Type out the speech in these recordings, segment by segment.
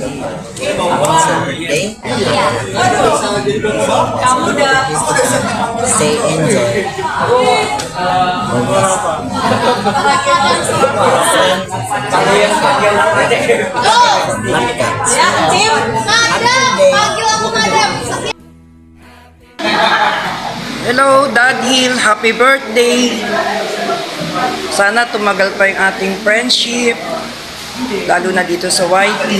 birthday. Stay enjoy. Hello, Dad Hill. Happy birthday. Sana tumagal pa yung ating friendship. Lalo na dito sa YT.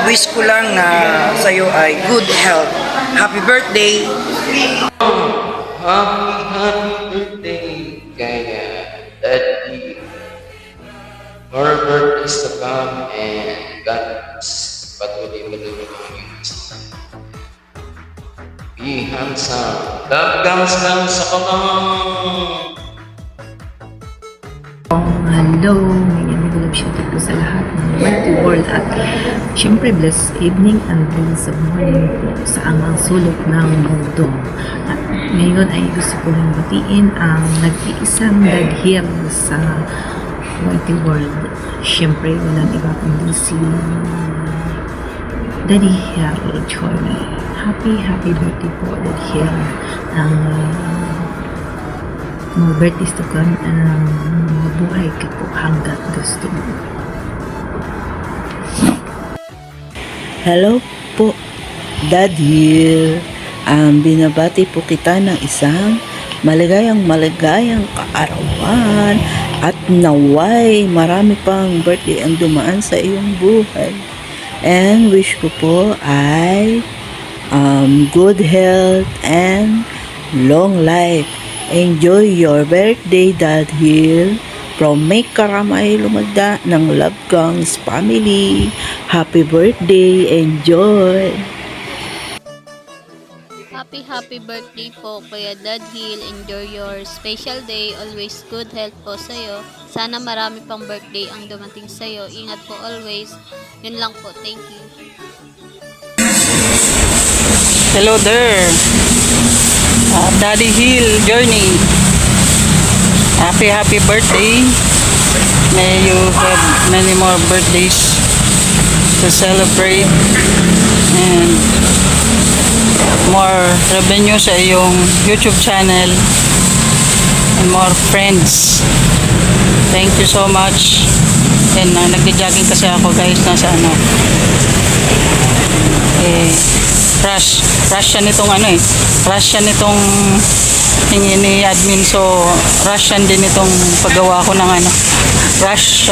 Wish ko lang na sa'yo ay good health. Happy birthday. Happy birthday, kaya Daddy. More birthdays to come and God bless. Patuloy mo din yung be handsome. Love comes lang sa kamang. Hello, may love shoutout po sa lahat ng world at syempre blessed evening and blessed morning po sa amang sulok ng mundo. At ngayon ay gusto ko lang batiin ang nag-iisang daghil sa YT world. Syempre walang iba kundi si Daddy Hill Choi. Happy birthday po Daddy Hill. Ang mga birthdays to come, mabuhay ka po hanggat gusto mo. Hello po, Daddy. Binabati po kita ng isang maligayang kaarawan at naway marami pang birthday ang dumaan sa iyong buhay. And wish ko po ay good health and long life. Enjoy your birthday, Dad Hill. From May Karamay Lumagda ng Love Gangs family. Happy birthday. Enjoy. Happy birthday po Kuya Dad Hill. Enjoy your special day. Always good health po sa'yo. Sana marami pang birthday ang dumating sa'yo. Ingat po always. Yun lang po. Thank you. Hello there. Daddy Hill Journey. Happy birthday. May you have many more birthdays to celebrate and more revenue sa iyong YouTube channel and more friends. Thank you so much. And nagja-jogging kasi ako guys, nasa rush siya nitong rush siya nitong hingi ni admin, so rush yan din itong paggawa ko ng rush.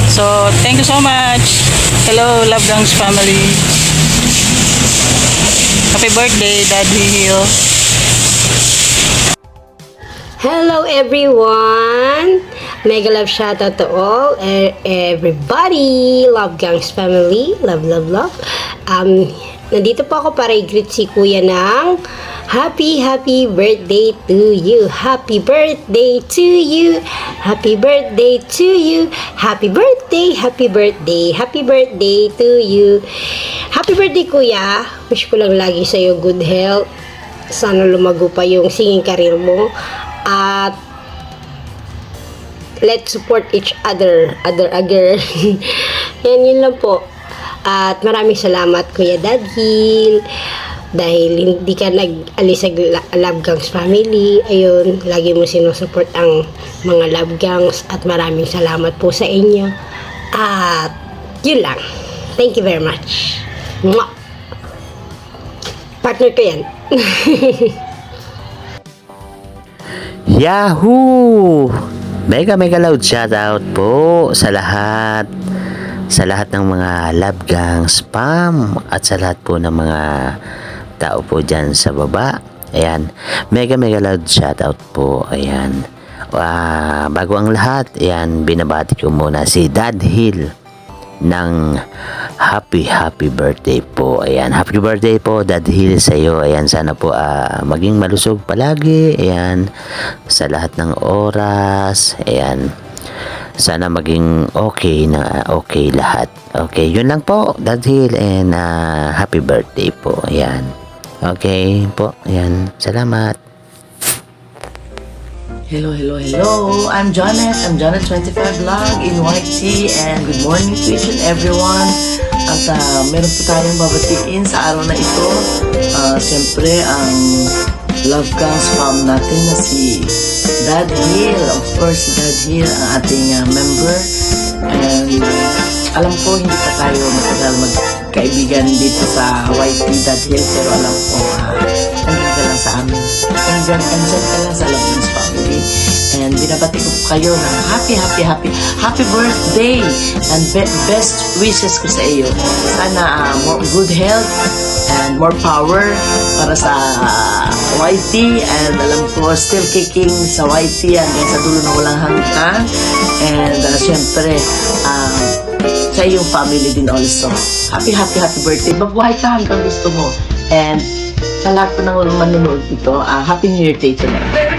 So thank you so much. Hello Love Gangs family. Happy birthday Daddy Hill. Hello everyone! Mega love shoutout to all, everybody! Love Gangs family, love. Nandito po ako para i-greet si Kuya ng happy birthday to you. Happy birthday to you. Happy birthday to you. Happy birthday to you. Happy birthday Kuya. Wish ko lang lagi sa iyo good health. Sana lumago pa yung singing career mo. At let's support each other. Yun lang po. At maraming salamat Kuya Dad Hill dahil hindi ka nag-alis sa Love Gangs family. Ayun, lagi mo sinusupport ang mga Love Gangs at maraming salamat po sa inyo. At yun lang. Thank you very much. Mwah! Partner ko yan. Yahoo! Mega loud shoutout po sa lahat ng mga Love Gang spam at sa lahat po ng mga tao po dyan sa baba. Ayan, mega loud shoutout po. Ayan, bago ang lahat, ayan, binabati ko muna si Dad Hill ng happy birthday po. Ayan, happy birthday po Dad Hill sa iyo. Ayan, sana po maging malusog palagi. Ayan, sa lahat ng oras. Ayan, sana maging okay lahat. Okay, yun lang po Dad Hill, and happy birthday po. Ayan, okay po. Ayan, salamat. Hello, hello, hello. I'm Janet. I'm Janet25 Vlog in YT and good morning to each and everyone. At meron po tayong babatiin sa araw na ito. Siyempre, ang Love Guns Spam natin na si Dad Hill. Of course, si Dad Hill ang ating member. And alam ko, hindi pa tayo matagal magkaibigan dito sa YT Dad Hill. Pero alam ko, andyan ka lang sa amin. Andyan ka lang sa Love Guns Family. And binabati ko po kayo ng happy birthday and best wishes ko sa iyo. Sana more good health and more power para sa YT, and alam ko still kicking sa YT hanggang sa dulo na walang hanggan. And syempre sa iyong family din also. Happy birthday. Mabuhay ka hanggang gusto mo. And sa lahat po ng manunood dito, Happy New Year Day tonight.